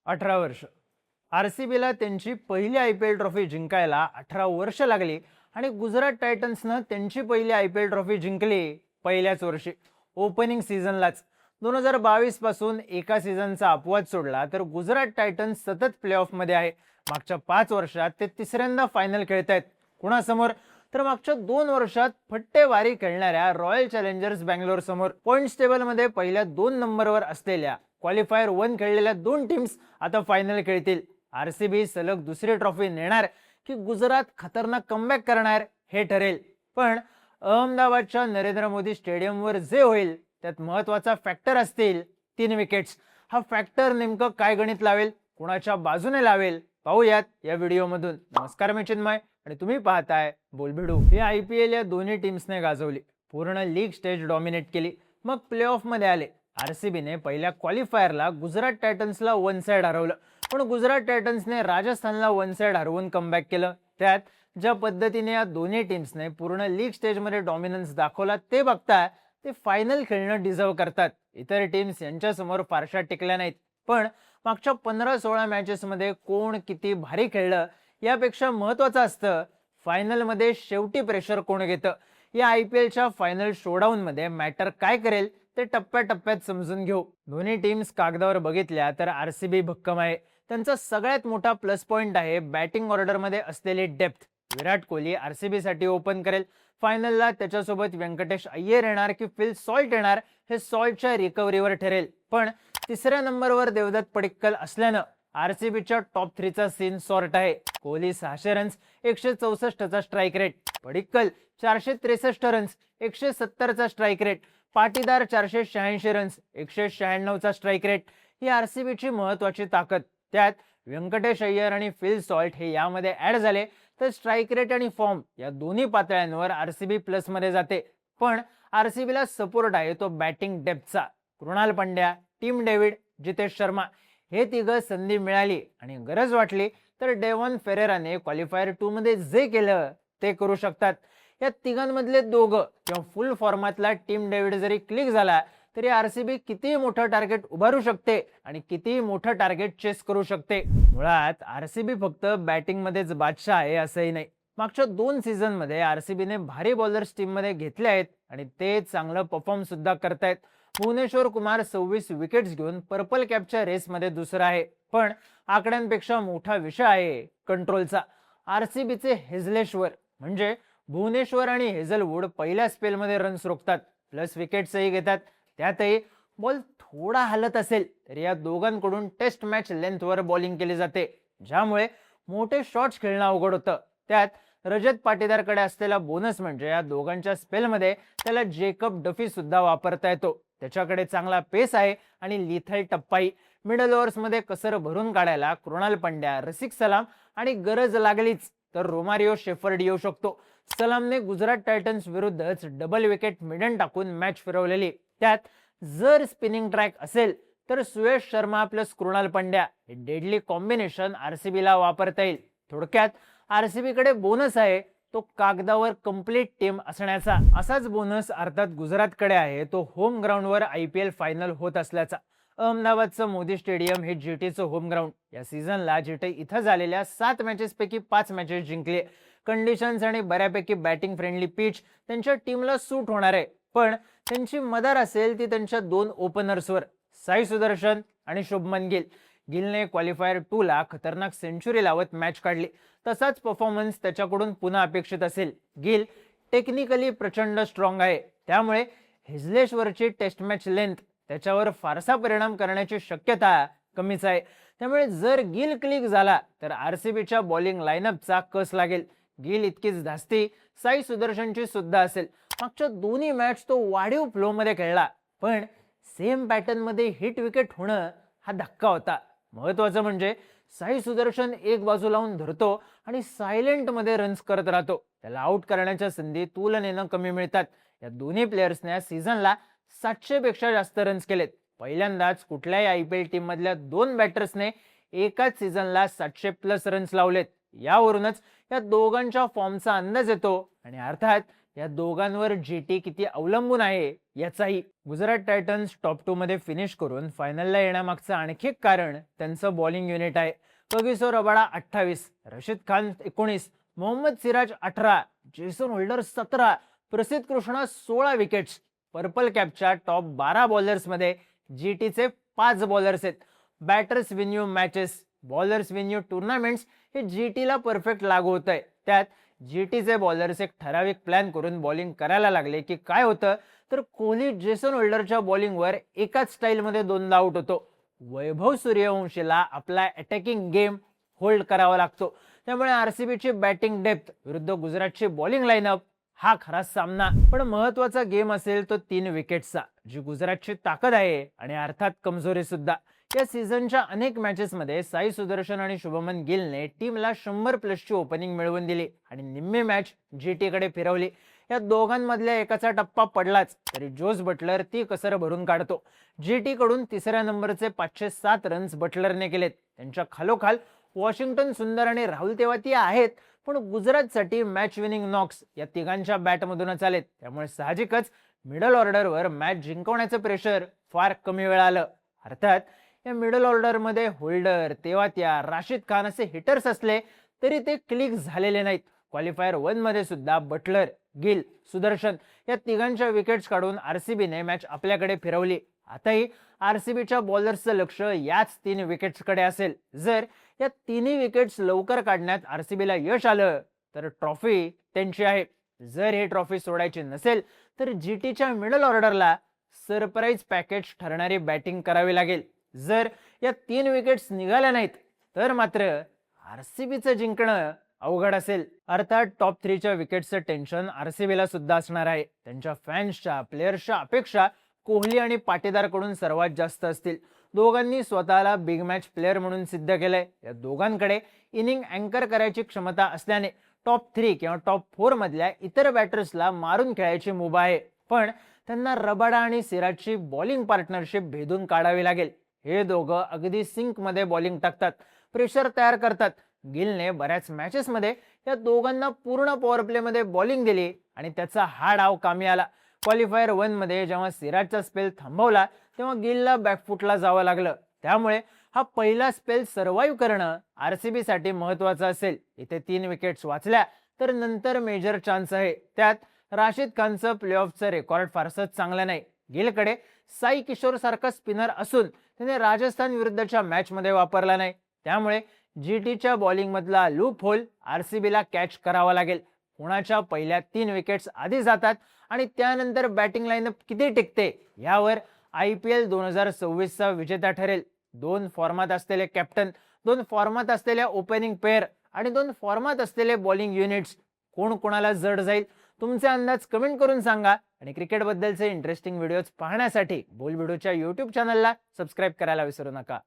18 वर्ष. आरसीबीला त्यांची पहिली IPL ट्रॉफी जिंकायला 18 वर्ष लागली आणि गुजरात टायटन्सनं त्यांची पहिली IPL ट्रॉफी जिंकली पहिल्याच वर्षी, ओपनिंग सीझनलाच. 2022 पासून एका सीझनचा अपवाद सोडला तर गुजरात टायटन्स सतत प्लेऑफमध्ये आहे. मागच्या 5 वर्षात ते तिसऱ्यांदा फायनल खेळतायत. कुणासमोर? तर मागच्या 2 वर्षात फट्टेवारी खेळणाऱ्या रॉयल चॅलेंजर्स बँगलोर समोर. पॉइंट्स टेबलमध्ये पहिल्या 2 नंबरवर असलेल्या क्वालिफायर 1 खेळलेल्या 2 टीम्स आता फायनल खेळतील. आरसीबी सलग दुसरी ट्रॉफी नेणार की गुजरात खतरनाक कमबॅक करणार हे ठरेल. पण अहमदाबादच्या नरेंद्र मोदी स्टेडियमवर जे होईल त्यात महत्त्वाचा फॅक्टर असतील 3 विकेट्स. हा फॅक्टर नेमकं काय गणित लावेल, कुणाच्या बाजूने लावेल, पाहूयात या व्हिडिओमधून. नमस्कार, मी चिन्मय आणि तुम्ही पाहताय बोलबिडू. ही IPL या दोन्ही टीम्सने गाजवली, पूर्ण लीग स्टेज डॉमिनेट केली, मग प्लेऑफमध्ये आले. आरसीबीने पहिल्या क्वालिफायरला गुजरात टायटन्सला 1 साइड हरवलं, पण गुजरात टायटन्सने राजस्थानला 1 साइड हरवून कमबॅक केलं. त्यात ज्या पद्धतीने या दोन्ही टीम्सने पूर्ण लीग स्टेजमध्ये डॉमिनन्स दाखवला ते बघता ते फायनल खेळणं डिझर्व करतात. इतर टीम्स यांच्यासमोर फारशा टिकल्या नाहीत, पण मागच्या 15-16 मॅचेसमध्ये कोण किती भारी खेळलं यापेक्षा महत्त्वाचं असतं फायनलमध्ये शेवटी प्रेशर कोण घेतं. या IPLच्या फायनल शोडाऊनमध्ये मॅटर काय करेल ते टप्प्याटप्प्यात समजून घेऊ. दोन्ही टीम्स कागदावर बघितल्या तर आरसीबी भक्कम आहे. त्यांचा सगळ्यात मोठा प्लस पॉइंट आहे बॅटिंग ऑर्डरमध्ये असलेली डेप्थ. विराट कोहली आरसीबी साठी ओपन करेल. फायनलला त्याच्यासोबत व्यंकटेश अय्यर येणार की फिल सॉल्ट येणार हे सॉल्टच्या रिकव्हरीवर ठरेल. पण तिसऱ्या नंबरवर देवदत्त पडिक्कल असल्यानं आरसीबीच्या टॉप 3चा सीन सॉर्ट आहे. कोहली 600 रन्स, 164चा स्ट्राईक रेट. पडिक्कल 463 रन्स, 170चा स्ट्राईक रेट. पाटीदार 486 रन्स, 196चा स्ट्राईक रेट. ही आरसीबीची महत्त्वाची ताकद. त्यात व्यंकटेश अय्यर आणि फिल सॉल्ट हे यामध्ये ऍड झाले तर स्ट्राईक रेट आणि फॉर्म या दोन्ही पातळ्यांवर आरसीबी प्लस मध्ये जाते. पण आरसीबीला सपोर्ट आहे तो बॅटिंग डेप्थचा. कृणाल पंड्या, टीम डेव्हिड, जितेश शर्मा हे तिघं संधी मिळाली आणि गरज वाटली तर डेव्हन फेरेराने क्वालिफायर 2 मध्ये जे केलं ते करू शकतात. या तिघांमधले दोघं किंवा फुल फॉर्मातला टीम डेव्हिड जरी क्लिक झाला तरी आरसीबी किती मोठं टार्गेट उभारू शकते आणि किती मोठं टार्गेट चेस करू शकते. मुळात आरसीबी फक्त बॅटिंग मध्येच बादशाह आहे असंही नाही. मागच्या 2 सीझनमध्ये आरसीबीने भारी बॉलर्स टीम मध्ये घेतले आहेत आणि ते चांगलं परफॉर्म सुद्धा करतायत. भुवनेश्वर कुमार 26 विकेट्स घेऊन पर्पल कॅपच्या रेसमध्ये दुसरा आहे. पण आकड्यांपेक्षा मोठा विषय आहे कंट्रोलचा. आरसीबीचे हेझलेश्वर म्हणजे भुवनेश्वर आणि हेझलवूड पहिल्या स्पेलमध्ये रन्स रोखतात, प्लस विकेट्सही घेतात. त्यातही बॉल थोडा हलत असेल तरी या दोघांकडून टेस्ट मॅच लेंथवर बॉलिंग केली जाते, ज्यामुळे मोठे शॉट्स खेळणं अवघड होतं. त्यात रजत पाटीदारकडे असलेला बोनस म्हणजे या दोघांच्या स्पेलमध्ये त्याला जेकब डफी सुद्धा वापरता येतो. त्याच्याकडे चांगला पेस आहे आणि लिथल टप्पाही. मिडल ओव्हर्समध्ये कसर भरून काढायला कृणाल पंड्या, रसिक सलाम आणि गरज लागलीच तर रोमारिओ शेफर्ड येऊ शकतो. सलामने गुजरात टायटन्स विरुद्धच डबल विकेट मिडन टाकून मॅच फिरवलेली. त्यात जर स्पिनिंग ट्रॅक असेल तर सुयश शर्मा प्लस कृणाल पंड्या हे डेडली कॉम्बिनेशन आरसीबीला वापरता येईल. थोडक्यात आरसीबीकडे बोनस आहे तो कागदावर कंप्लीट टीम असण्याचा. असाच बोनस अर्थात गुजरातकडे आहे तो होम ग्राउंडवर IPL फायनल होत असल्याचा. अहमदाबादचं मोदी स्टेडियम हे जीटीचं होम ग्राउंड. या सीझनला जीटी इथं झालेल्या 7 मॅचेसपैकी 5 मॅचेस जिंकले. कंडिशन्स आणि बऱ्यापैकी बॅटिंग फ्रेंडली पिच त्यांच्या टीमला सूट होणार आहे. पण त्यांची मदार असेल ती त्यांच्या 2 ओपनर्सवर, साई सुदर्शन आणि शुभमन गिल. गिलने क्वालिफायर 2 ला खतरनाक सेंचुरी लावत मॅच काढली. तसाच परफॉर्मन्स त्याच्याकडून पुन्हा अपेक्षित असेल. गिल टेक्निकली प्रचंड स्ट्रॉंग आहे, त्यामुळे हेझलेश्वरची टेस्ट मॅच लेंथ त्याच्यावर फारसा परिणाम करण्याची शक्यता कमीच आहे. त्यामुळे जर गिल क्लिक झाला तर आरसीबीच्या बॉलिंग लाईनअपचा कस लागेल. गिल इतकीच धास्ती साई सुदर्शनची सुद्धा असेल. मागच्या दोन्ही मॅच तो वाढीव फ्लो मध्ये खेळला, पण सेम पॅटर्न मध्ये हिट विकेट होणं हा धक्का होता. महत्वाचं म्हणजे साई सुदर्शन एक बाजू लावून धरतो आणि सायलेंट मध्ये रन्स करत राहतो. त्याला आउट करण्याच्या संधी तुलनेनं कमी मिळतात. या दोन्ही प्लेयर्सने या सीझनला 700 पेक्षा जास्त रन्स केलेत. पहिल्यांदाच कुठल्याही IPL टीम मधल्या 2 बॅटर्सने एकाच सीझनला 700 प्लस रन्स लावलेत. यावरूनच या दोघांच्या फॉर्मचा अंदाज येतो आणि अर्थात या दोघांवर जीटी किती अवलंबून आहे याचाही. गुजरात टायटन्स टॉप 2 मध्ये फिनिश करून फायनलला येण्यामागचं आणखी एक कारण त्यांचं बॉलिंग युनिट आहे. Kagiso Rabada 28, Rashid Khan 19, Mohammed Siraj 18, Jason Holder 17, Prasidh Krishna 16 wickets. Purple कॅपच्या टॉप 12 बॉलर्समध्ये जीटीचे 5 बॉलर्स आहेत. Batters win you matches, bowlers win you tournaments हे जीटीला परफेक्ट लागू होत आहे. त्यात जीटीचे बॉलर्स एक ठराविक प्लॅन करून बॉलिंग करायला लागले की काय होतं तर कोहली जेसन होल्डरच्या बॉलिंगवर एकाच स्टाईलमध्ये दोनदा आउट होतो. वैभव सूर्यवंशीला आपला अटॅकिंग गेम होल्ड करावा लागतो. त्यामुळे आरसीबीची बॅटिंग डेप्थ विरुद्ध गुजरातची बॉलिंग लाईनअप हा खरा सामना. पण महत्वाचा गेम असेल तो 3 विकेट्सचा, जी गुजरातची ताकद आहे आणि अर्थात कमजोरी सुद्धा. या सीझनच्या अनेक मॅचेसमध्ये साई सुदर्शन आणि शुभमन गिलने टीमला 100+ ओपनिंग मिळवून दिली आणि निम्मी मॅच जीटीकडे फिरवली. या दोघांमधल्या एकाचा टप्पा पडलाच तरी जोस बटलर ती कसर भरून काढतो. जीटी कडून तिसऱ्या नंबरचे 507 रन्स बटलरने केलेत. त्यांच्या खालोखाल वॉशिंग्टन सुंदर आणि राहुल तेवातिया आहेत, पण गुजरातसाठी मॅच विनिंग नॉक्स या तिघांच्या बॅटमधूनच आलेत. त्यामुळे साहजिकच मिडल ऑर्डरवर मॅच जिंकवण्याचं प्रेशर फार कमी वेळा आलं. अर्थात या मिडल ऑर्डरमध्ये होल्डर, तेवातिया, राशिद खान असे हिटर्स असले तरी ते क्लिक झालेले नाहीत. क्वालिफायर 1 मध्ये सुद्धा बटलर, गिल, सुदर्शन या तिघांच्या विकेट्स काढून आरसीबीने मॅच आपल्याकडे फिरवली. आताही आरसीबीच्या बॉलर्सचं लक्ष याच 3 विकेट्सकडे असेल. जर या 3 विकेट्स लवकर काढण्यात आरसीबीला यश आलं तर ट्रॉफी त्यांची आहे. जर ही ट्रॉफी सोडायची नसेल तर जीटीच्या मिडल ऑर्डरला सरप्राईज पॅकेज ठरणारी बॅटिंग करावी लागेल. जर या 3 विकेट्स निघाल्या नाहीत तर मात्र आरसीबीचं जिंकणं अवघड असेल. अर्थात टॉप 3च्या विकेट्सचं टेन्शन आरसीबीला सुद्धा असणार आहे. त्यांच्या फॅन्सच्या, प्लेयर्सच्या अपेक्षा कोहली आणि पाटीदारकडून सर्वात जास्त असतील. दोघांनी स्वतःला बिग मॅच प्लेअर म्हणून सिद्ध केलंय. या दोघांकडे इनिंग अँकर करायची क्षमता असल्याने टॉप 3 किंवा टॉप 4 मधल्या इतर बॅटर्सला मारून खेळायची मुभा आहे. पण त्यांना रबाडा आणि सिराजची बॉलिंग पार्टनरशिप भेदून काढावी लागेल. हे दोघं अगदी सिंक मध्ये बॉलिंग टाकतात, प्रेशर तयार करतात. गिलने बऱ्याच मॅचेसमध्ये या दोघांना पूर्ण पॉवर प्ले मध्ये बॉलिंग दिली आणि त्याचा हा डाव कामी आला. क्वालिफायर 1 मध्ये जेव्हा सिराजचा स्पेल थांबवला तेव्हा गिलला बॅकफुटला जावं लागलं. त्यामुळे हा पहिला स्पेल सर्व्हाइव्ह करणं आरसीबी साठी महत्वाचं असेल. इथे 3 विकेट्स वाचल्या तर नंतर मेजर चान्स आहे. त्यात राशिद खानचं प्लेऑफचं रेकॉर्ड फारसंच चांगलं नाही. गिलकडे साई किशोर सारखा स्पिनर असून त्याने राजस्थान विरुद्धच्या मॅच मध्ये वापरला नाही. त्यामुळे जीटीच्या बॉलिंग मधला लूप होल आरसीबीला कॅच करावा लागेल. कोणाच्या पहिल्या 3 विकेट्स आधी जातात आणि त्यानंतर बॅटिंग लाईनअप किती टिकते यावर IPL 2026चा विजेता ठरेल. 2 फॉर्मात असलेले कॅप्टन, 2 फॉर्मात असलेल्या ओपनिंग पेअर आणि 2 फॉर्मात असलेले बॉलिंग युनिट्स, कोण कोणाला जड जाईल तुमचे अंदाज कमेंट करून सांगा. आणि क्रिकेटबद्दलचे इंटरेस्टिंग व्हिडिओज पाहण्यासाठी बोल व्हिडिओच्या YouTube चॅनलला सबस्क्राईब करायला विसरू नका.